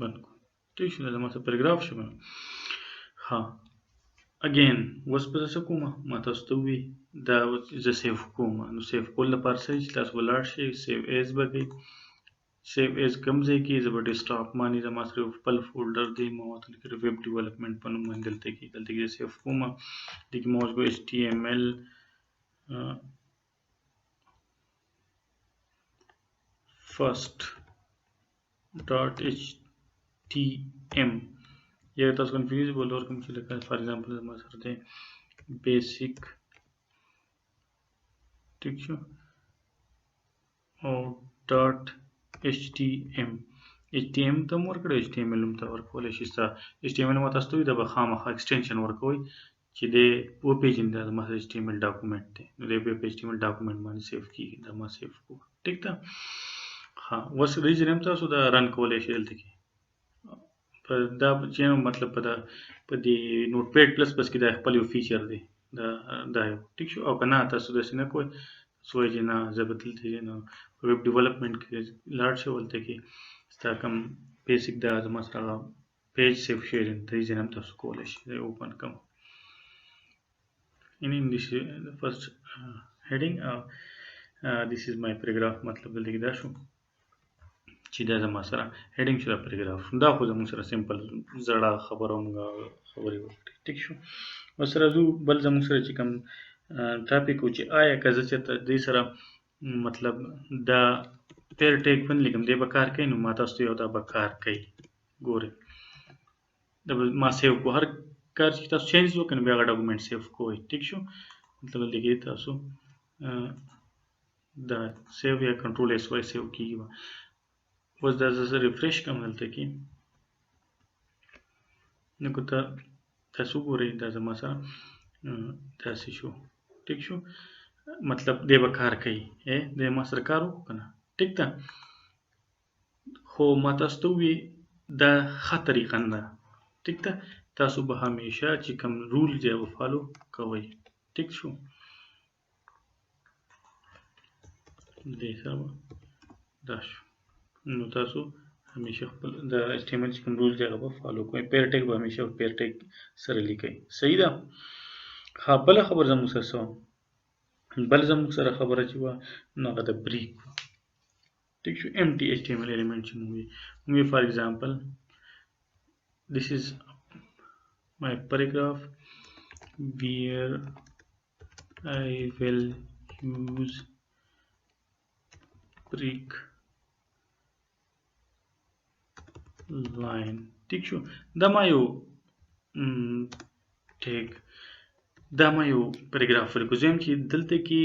بند کو ٹھیک شو دا ما څه پیراګراف شو ها اگین اوس په څه کوم ما تاسو ته وی دا زه سیف کوم نو سیف کول لپاره چې تاسو ولاړ شئ سیو ایز بګی سیو ایز کوم ځای کې زه به ډیسکټاپ باندې زما سره خپل فولډر دی ما ورته لیکل ویب ډیولپمنټ په نوم باندې دلته کې سیف کوم دغه موږ کو HTML first dot htm ये तो कंफ्यूज बोलो और कम से लिखा है for example हमारे सर दे बेसिक ठीक है और डॉट htm ته ورکړه html هم ته ورکول شي html ماته ستوي د بخامه ایکسټنشن ورکوي چې د ویب پیج د ما html ډاکومنٹ دی نو د ویب html ډاکومنٹ باندې سیو کیږي دا ما سیو کو ٹھیک ده ها وس ریجن هم تاسو دا رن کولای شئ دلته کې دا چې مطلب په دې نوټ پیډ پلس پس کې دا خپل یو فیچر دی دا یو ټیک شو او کنه تاسو د سینه کوی سوې جنا زبدل دي نو ویب ډیولپمنٹ کې لاړ شو ولته کې ستا کوم بیسیک دا زما سره پیج سیف شیرینګ د ریجن هم تاسو کولای شئ اوپن کوم in this the first heading this is my paragraph مطلب دلته کې دا شو چې دا زما سره هډینګ شو پیراګراف دا خو زموږ سره سمپل زړه خبرونه خبرې وکړي ټیک شو وسره زو بل زموږ سره چې کوم ټاپک و چې آیا کزه چې دې سره مطلب دا پیر ټیک ون لیکم دې به کار کوي نو ما تاسو یو دا به کار کوي ګوره دا ما سیو کو هر کار چې تاسو چینج وکړئ بیا ډاکومنټ سیو کوئ ټیک شو مطلب دې تاسو دا سیو یا کنټرول اس وای سیو کیږي اوس دا زه ریفریش کوم دلته کې نو که تاسو ګورئ دا زما سره داسې شو ټیک شو مطلب دې به کار کوي دې ما سره کار وکړو که نه ټیک ده خو ما تاسو ته ووایي دا ښه طریقه نه ده ټیک ده تاسو به همیشه چې کوم رول دی هغه فالو کوئ ټیک شو دې سره دا شو نو تاسو همیشه خپل د HTML چې کوم رول دی هغه به فالو کوئ پیر ټیګ به همیشه پیر ټیګ سره لیکئ صحیح ده ها بله خبر زموږ سره څه بل زموږ سره خبره چې وه نو هغه د بریک ټیک شو empty HTML element چې موږ وایو فار ایگزامپل this is my paragraph where I will use break line ٹھیک شو دا ما یو ټیک دا ما یو پیراګراف ورکو زم چې دلته کې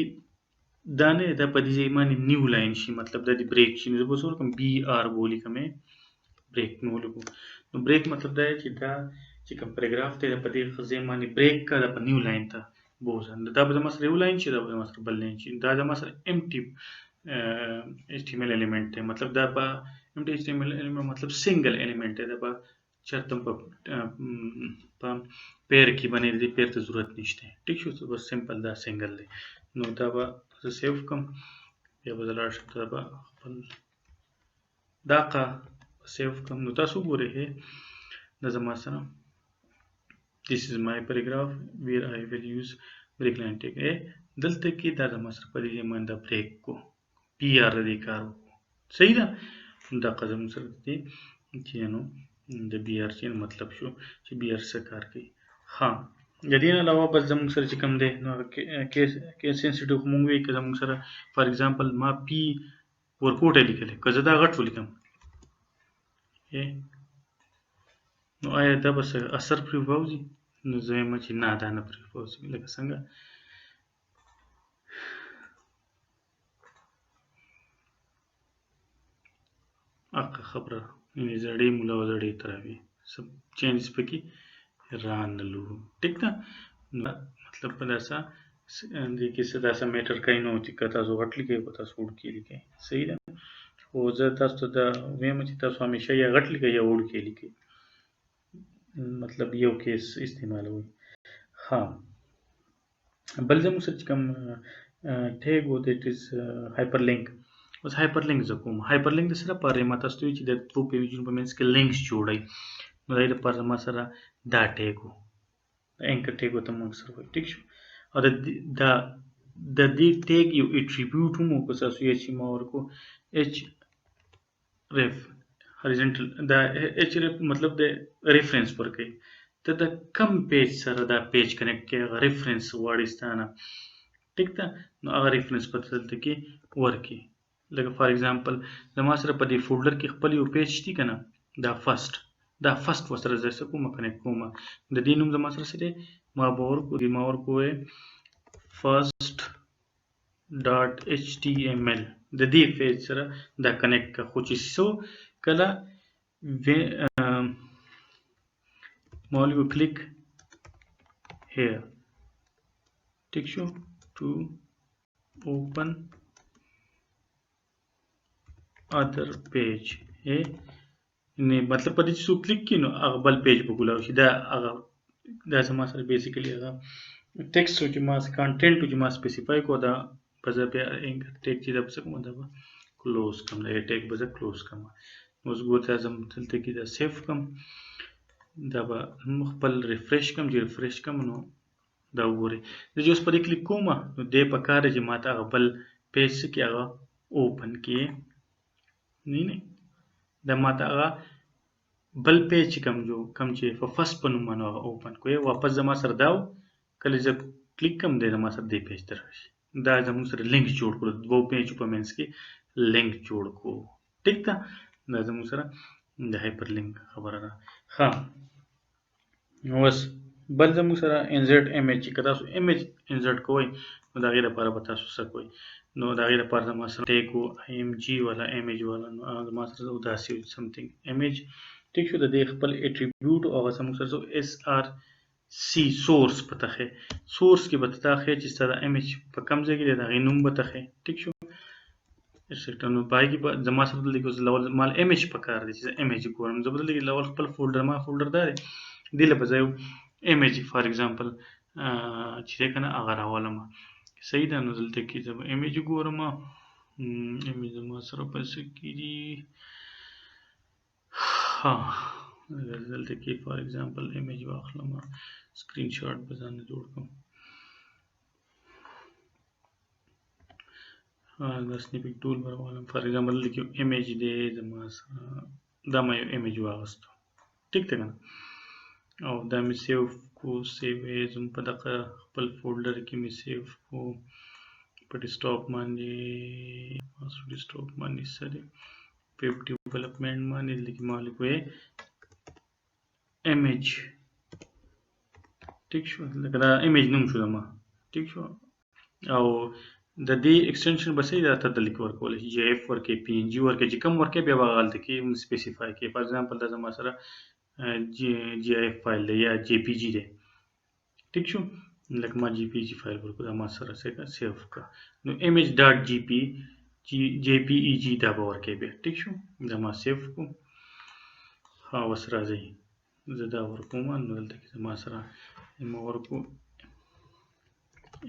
دا نه دا په دې ځای باندې نیو لاین شي مطلب دا د بریک شي زه به څه وکړم بي آر بولي کومې بریک نو ولیکو نو بریک مطلب دا چې دا چې کوم پیراګراف دی په دې ځای باندې بریک کا دا په نیو لاین ته بوزن دا به زما سره یو لاین شي دا به زما سره بل لاین شي دا زما سره empty HTML element دی مطلب دا په empty HTML element मतलब single element है दबा चरतम पर पेयर की बने दी पेयर तो जरूरत नहीं है ठीक है तो बस सिंपल दा सिंगल है नो दबा सेव कम या बदला शब्द दबा अपन دا کا سیو کوم نو تاسو ګورئ دا زما سره this is my paragraph where I will use break line tag دلته کې دا زما سره په دې باندې دا بریک کو پی آر دې کار صحیح ده دا قدم سره دې چې نو د بي آر چې مطلب شو چې بي آر څه کار کوي ها د دې نه علاوه بس زموږ سره چې کوم دی نو کیس سنسټیو موږ وی که زموږ سره فار ایگزامپل ما پی ورکوټ لیکل که زه دا غټ ولیکم نو آیا دا بس اثر پرې ووځي نو زه وایم چې نه دا نه پرې ووځي لکه څنګه اقا خبره یعنې زړې مولا او زړې تراوي سب چینجز پکې رانلو ټیک ده مطلب په داسه دې کې څه داسه میټر کوي نو چې که تاسو غټ لیکئ په تاسو وړوکی لیکئ صحیح ده خو زه تاسو ته دا وایم چې تاسو همیشه یا غټ لیکئ یا وړوکی لیکئ مطلب یو کیس استعمالوي ها بل زموږ سره چې کوم ټیګ و دیټ از هایپر لینک اوس هایپر لینک زه کوم هایپر لینک د څه لپاره ما تاسو ته وایي چې د دوو پیجونو په منځ کې لینکس جوړئ نو د دې لپاره زما سره دا ټیګ و د اینکر ټیګ ورته موږ سره وایي ټیک شو او د دې ټیګ یو اټریبیوټ هم و که تاسو یې چې ما ورکو ایچ ریف هریزنټل دا ایچ ریف مطلب د ریفرنس ورکوي ته د کم پیج سره دا پیج کنیکټ کوي هغه ریفرنس غواړي ستانه ټیک ده نو هغه ریفرنس په دلته کې ورکړي لکه فار ایگزامپل زما سره په دې فولډر کې خپل یو پیج شته کنه دا فرست ورسره زه څه کوم کنیکټ کوم د دې نوم زما سره څه دی ما به ورکو فرست ډاټ ایچ ټي ایم ایل د دې پیج سره دا کنیکټ کا خو چې څو کله ما will click here ټیک شو to open other page نه مطلب په دې چې څو کلیک کینو هغه بل پیج به ګولاو شي دا زما سره بیسیکلی هغه ټیکسټ چې ما کانټینټ چې ما سپیسیفای کو دا په ځای بیا ټیک چې دا څه کوم دا به کلوز کوم دا ټیک به زه کلوز کوم اوس ګورته زم دلته کې دا سیف کوم دا به خپل ریفریش کوم چې ریفریش کوم نو دا وګورئ زه چې اوس پرې کلیک کوم نو دې په کار چې ما ته هغه بل پیج کې هغه اوپن کړي نه دا ما ته هغه بل پیج کوم چې په فرست په نوم باندې هغه اوپن کوی واپس زما سره دا کله زه کلیک کوم دی زما سره دې پیج ته راشي دا زموږ سره لینک جوړ کړو دوه پیج په منځ کې لینک جوړ کړو ټیک ده دا زموږ سره د هایپر لینک خبره ده ها اوس بل زموږ سره انسرټ ایمیج چې که تاسو ایمیج انسرټ کوئ نو د هغې لپاره به تاسو څه کوئ نو د هغې لپاره زما سره ټیګ و آی ایم جي والا ایمیج والا نو زما سره داسې سمثینګ ایمیج ټیک شو د دې خپل اټریبیوټ او هغه زموږ سره اس آر سی سورس پته ښه سورس کې به ته دا ښه چې ستا د ایمیج په کوم ځای کې دی د هغې نوم به ته ښه ټیک شو نو پای کې به زما سره دلته کې لول مال ایمیج پکار دی چې زه ایمیج ګورم زه به دلته کې لول خپل فولډر ما فولډر دا دی دې له به زه ایمیج فار ایگزامپل چې دی که نه هغه راولم صحیح ده نو دلته کې زه به ایمیج ګورم ایمیج زما سره په څه کې دي ها دلته کې فار ایگزامپل ایمیج واخلم سکرین شاټ به ځان جوړ کړم دا سنیپینګ ټول به راولم فار ایگزامپل دلته کې ایمیج دی زما سره دا ما یو ایمیج واغستو ټیک ده که نه او دا مې سیو کو سیو ایز هم په دغه خپل فولډر کې مې سیو کو په ډیسکټاپ باندې سره ویب ډیولپمنټ باندې دلته ما لیکوې ایمیج ټیک شو لکه دا ایمیج نوم شو زما ټیک شو او د دې ایکسټنشن به څه دا ته دلته ورکولی شي جی ایف ورکې پی ان جي ورکې چې کوم ورکې بیا به هغه هلته کې سپیسیفای کړي فار ایگزامپل دا زما سره جی آئی فایل دی یا جی پی جی دی ټیک شو لکه ما جی پی جی فایل ورکړو دا ما سره سیو کړه نو ایمیج ډاټ جی پی ای جی دا به ورکوي بیا ټیک شو دا ما سیو کړو ها اوس راځئ زه دا ورکوم نو دلته کې زما سره ما ورکړو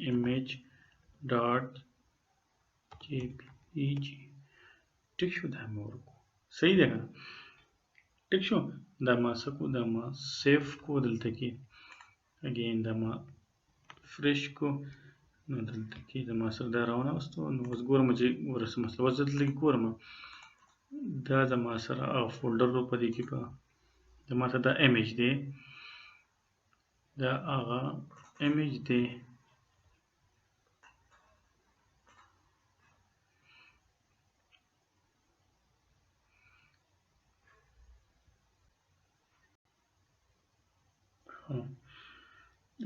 ایمیج ډاټ جی پی ای جی ټیک شو دا مې ورکړو صحیح دی کنه. ټیک شو. دا ما سکو دا ما سیف کو دلته کې اگین دا ما فرش کو نو دلته کې دا ما سره دا راونه واستو نو اوس ګورم چې ورسه مسله اوس دلته کې ګورم دا زما سره فولډر په دې کې به زما سره دا ایمیج دی دا هغه ایمیج دی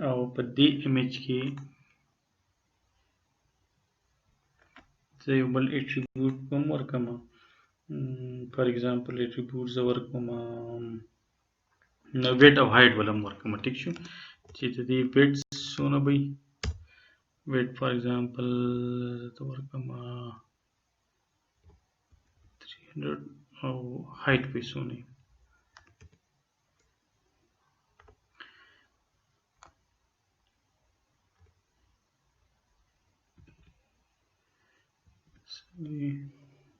او په دې ایمیج کې زه یو بل اټریبیوټ هم ورکم فار ایگزامپل اټریبیوټ زه ورکوم ویټ او هایټ ول هم ورکوم ټیک شو چې د دې ویټ څونه وي ویټ فار ایگزامپل زه ورکوم 300 او هایټ به څونه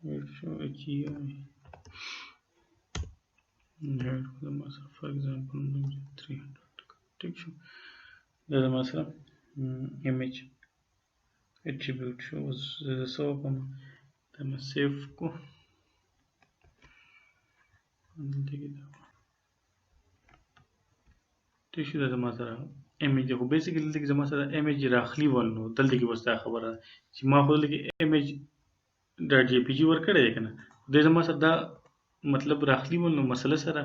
wait show HEI for example 300 ٹھیک شو دا زما سره image attribute shows so کوم دا ما سیف کو ټیک شو دا زما سره image خو بیسیکلی دلته کې زما سره image راخلی ول نو دلته کې وستا خبره چې ما خو دلته کې image دا جی پی جی ورکړی دی کنه د زما سره دا مطلب راخلی ول نو مسله سره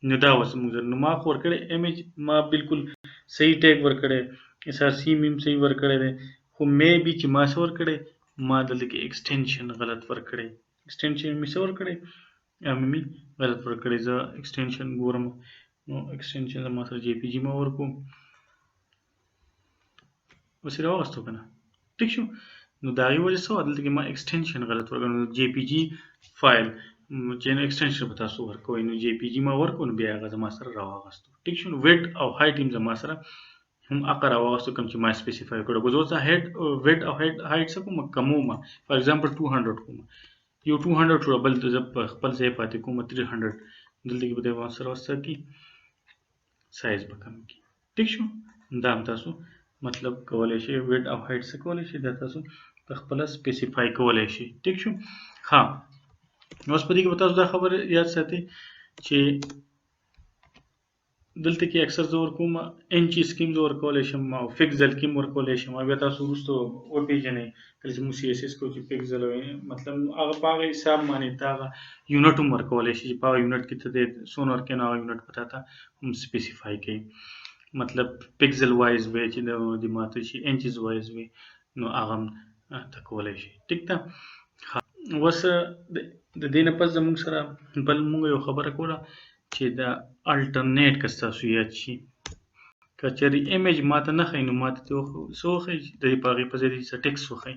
نو دا وس موږ نو ما خو ورکړی ایمیج ما بالکل صحیح ټیګ ورکړی اس ار سی میم صحیح ورکړی دی خو مې بي چې ما څه ورکړی ما دلته کې ایکسټینشن غلط ورکړی ایکسټینشن مې څه ورکړی مې غلط ورکړی زه ایکسټینشن ګورم نو ایکسټینشن زما سره جی پی جی ما ورکوم اوس راوستو کنه ٹھیک شو نو دا غي وجه څه دلته کې ما ایکسټینشن غلط ورکړم نو جی پی جی فایل چې نو ایکسټینشن به تاسو ورکوئ نو جی پی جی ما ورکو نو بیا هغه زما سره راوغستو ټیک شو نو ویټ او هایټ هم زما سره هم اقا راوغستو کوم چې ما سپیسیفای کړو ګوزو څه هیډ ویټ او هایټ څه کوم کمومه فار ایگزامپل 200 کوم یو 200 شو بل ته خپل ځای پاتې کوم 300 دلته کې به ما سره وسه کی سایز به کم کی ټیک شو دا هم تاسو مطلب کولای شي ویډ او هایټ څه کولای شي دا تاسو خپل سپیسیفای کولای شي ټیک شو ها اوس په دې کې تاسو دا خبر یاد ساتئ چې دلته کې اکثر زور کوم انچ سکیم زور کولای شم او فکسل کې مور کولای شم بیا تاسو ورستو او پیژنې کله چې مو سی اس اس کو چې فکسل مطلب هغه په حساب باندې تا یونټ مور کولای شي په یونټ کې ته سونور کې نه یونټ پتا تا هم سپیسیفای کوي مطلب پکسل وایز وی چې د ماته شي انچز وایز وی نو هغه تکولای شي ټیک ده وس د دینه پس زموږ سره بل موږ یو خبره کوله چې دا الټرنیټ کستا سو یا شي کچري ایمیج ماته نه خینو ماته ته سو خې د پاغي په ځای د ټیکس سو خې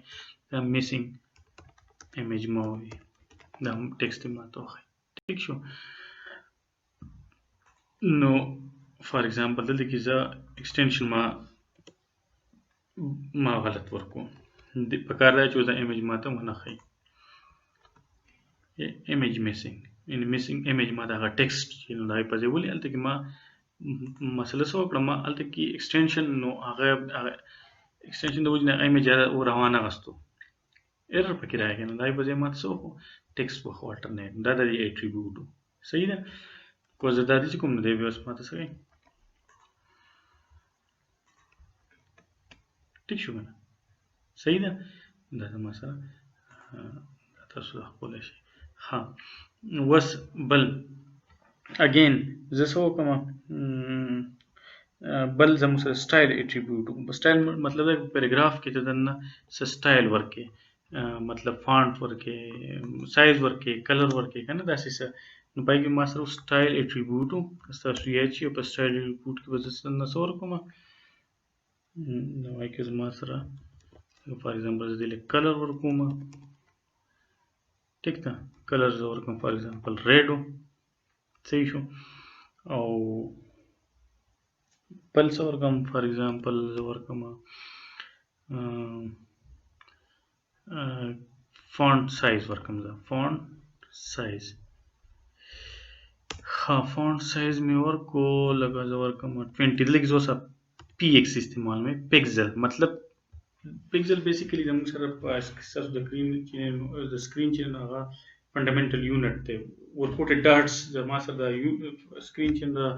دا میسینګ ایمیج مو دا ټیکست ماته خې ټیک شو نو فار ایگزامپل دلته کې ځا ایکسټنشن ما غلط ورکو د پکار دی چې دا ایمیج ماته نه خې image missing in missing image ما دا ټیکست چې نو دای په ځای ولې الته کې ما مسله سو کړم ما الته کې ایکسټنشن نو هغه ایکسټنشن د وجنه ایمیج او روانه غستو ایرر پکې راغی نو دای په ځای ما څه ټیکست په الټرنیټ دا د اټریبیوټ صحیح ده کو زه د دې کوم نه دی اوس ماته څه ټیک شو کنه صحیح ده دا ما سره تاسو خپل شي ها وس بل اگین زه سو کوم بل زمو سره سټایل اټریبیوټ سټایل مطلب د پیراګراف کې ته دنه سټایل ورکه مطلب فونټ ورکه سایز ورکه کلر ورکه کنه دا څه نو پای کې ما سره سټایل اټریبیوټ تاسو یې چې په سټایل اټریبیوټ کې وځه نه سور کوم نو وای کې ما سره فار ایگزامپل د کلر ورکوم ټیک ده کلر زه ورکوم فار ایگزامپل ریډ صحیح شو او بل څه ورکوم فار ایگزامپل زه ورکوم فونټ سایز ورکوم زه فونټ سایز हाँ, font size में और को लगा जवर कम 20 लिख जो सा px इस्तेमाल में पिक्सल मतलब पिक्सल बेसिकली जब सर the screen ची ना fundamental unit ते وركوت darts जब सर the screen ची ना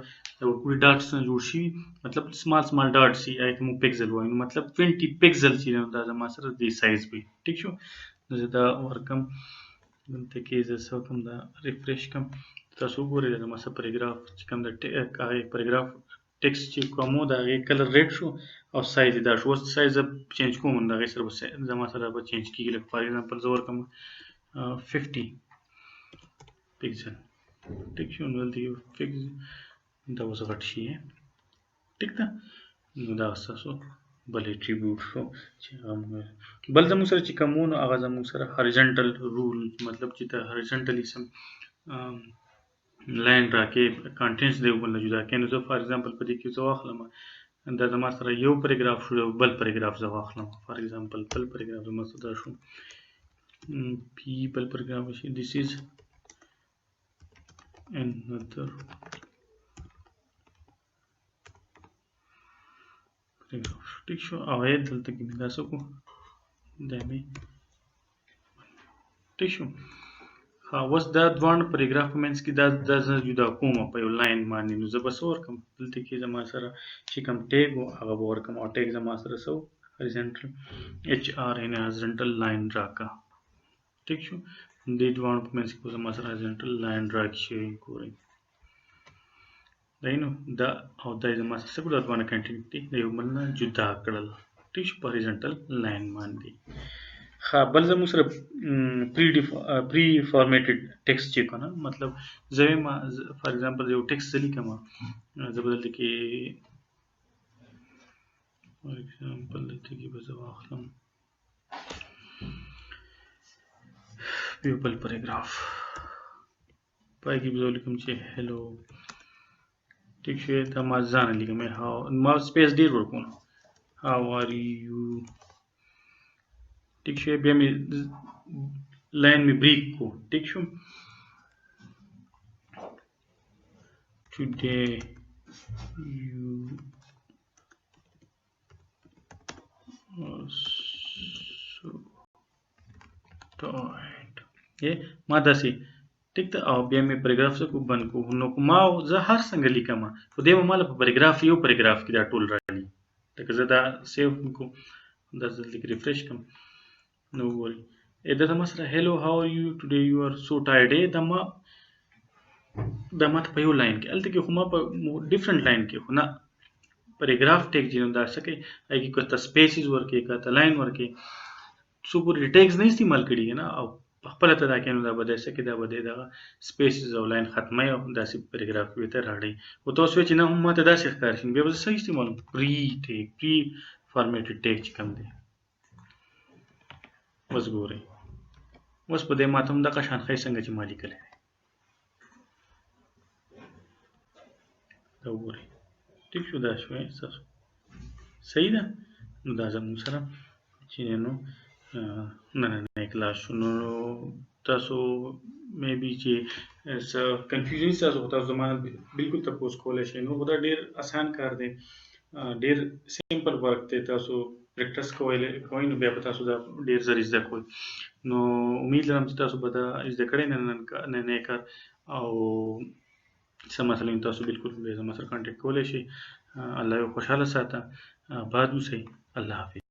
وركوت darts ना जोशी मतलब small darts ही आए तो पिक्सल हुआ मतलब 20 पिक्सल ची ना जब सर the size भी ठीक शो जैसे दा वर्कम te keze so kam da refresh kam تاسو ګورئ د مسه پاراګراف چې کوم د هغه پاراګراف ټیکسټ چې کومو د هغې کلر ریډ شو او سایز یې دا شو اوس سایز چینج کوم د هغې سره به زما سره به چینج کېږي لکه فار ایگزامپل زه ورکړم 50 پکسل ټیک شو نو دلته یو فکس دا اوس غټ شي ټیک ده نو دا ستاسو بل اټریبیوټ شو چې بل زموږ سره چې کوم نو هغه زموږ سره هاریزنټل رول مطلب چې د هاریزنټلی سم لاین راکې کانټینټس دی وبل جدا کین زه فار ایگزامپل په دې کې زه واخلم دا زما سره یو پاراګراف شو بل پاراګراف زه واخلم فار ایگزامپل بل پاراګراف زما سره شو پی بل پاراګراف شي this is another paragraph ټیک شو او دلته کې دا څه کو دا مې ټیک شو اوس دا دوه پاراګراف په منځ کې دا زه جدا کوم په یو لاین باندې نو زه به څه ورکړم دلته کې زما سره چې کوم ټیګ و هغه به ورکړم او ټیګ زما سره څه هاریزنټل ایچ آر ان هاریزنټل لاین راکړه ټیک شو دې دوه په منځ کې زما سره هاریزنټل لاین راکړي شوی ګورئ دا نو دا او دا زما سره څه کړل دا دوه کنټینټ دي د یو بل نه جدا کړل ټیک شو په هاریزنټل لاین باندې ها بل زموږ سره پری فارمیټډ ټیکسټ چې کنه مطلب زه ما فار ایگزامپل یو ټیکسټ لیکم زه بدل کې فار ایگزامپل دلته کې به زه واخلم یو بل پاراګراف پای کې به زه لیکم چې هلو ټیک شو دا ما ځان لیکم ما سپیس ډیر ورکوم هاو آر یو ٹھیک شو بیا می लाइन में ब्रेक को ठीक show today you so tired ये मादा से ټیک ته او بیا مې پاراګراف څخه بند کو نو ما زه هر څنګه لیکم خو دې مال په پاراګراف یو پاراګراف کې دا ټول راځي لکه زه دا سیو کو دا ځل ریفریش کوم نو ګورئ دا زما سره hello how are you today you are so tired دا ما په یو لاین کې هلته کې خو ما په ډیفرنٹ لاین کې خو نه پاراګراف ټیک جنو دا څه کوي هغې که ته سپیسز ورکې که ته لاین ورکې څو پورې ټیکس نه استعمال کړي نه او خپله ته دا کوي نو دا به داسې کې دا به دغه سپیسز او لاین ختموي او داسې پاراګراف به ته راوړئ خو ته اوس وایې چې نه هم ما ته داسې ښکار شي بیا به زه څه استعمالوم پری فارمیټډ ټیک چې کوم دی اوس ګورئ اوس په دې ماته هم دغه شان ښایي څنګه چې ما لیکلی دی دا وګورئ ټیک شو دا شوی ستاسو صحیح ده نو دا زموږ سره چې نو نننی کلاس شو نو تاسو میبي چې څه کنفیوژن تاسو تاسو زما بالکل تپوس کولی شئ نو خو دا ډېر اسان کار دی ډېر سمپل ورک دی تاسو پریکټس کوئ نو بیا به تاسو دا ډېر زر زده کوئ نو امید لرم چې تاسو به دا زده کړئ نننی کار او څه مسله تاسو بالکل زما سره کانټیکټ کولی شئ الله یو خوشحاله ساته آباد اوسئ الله حافظ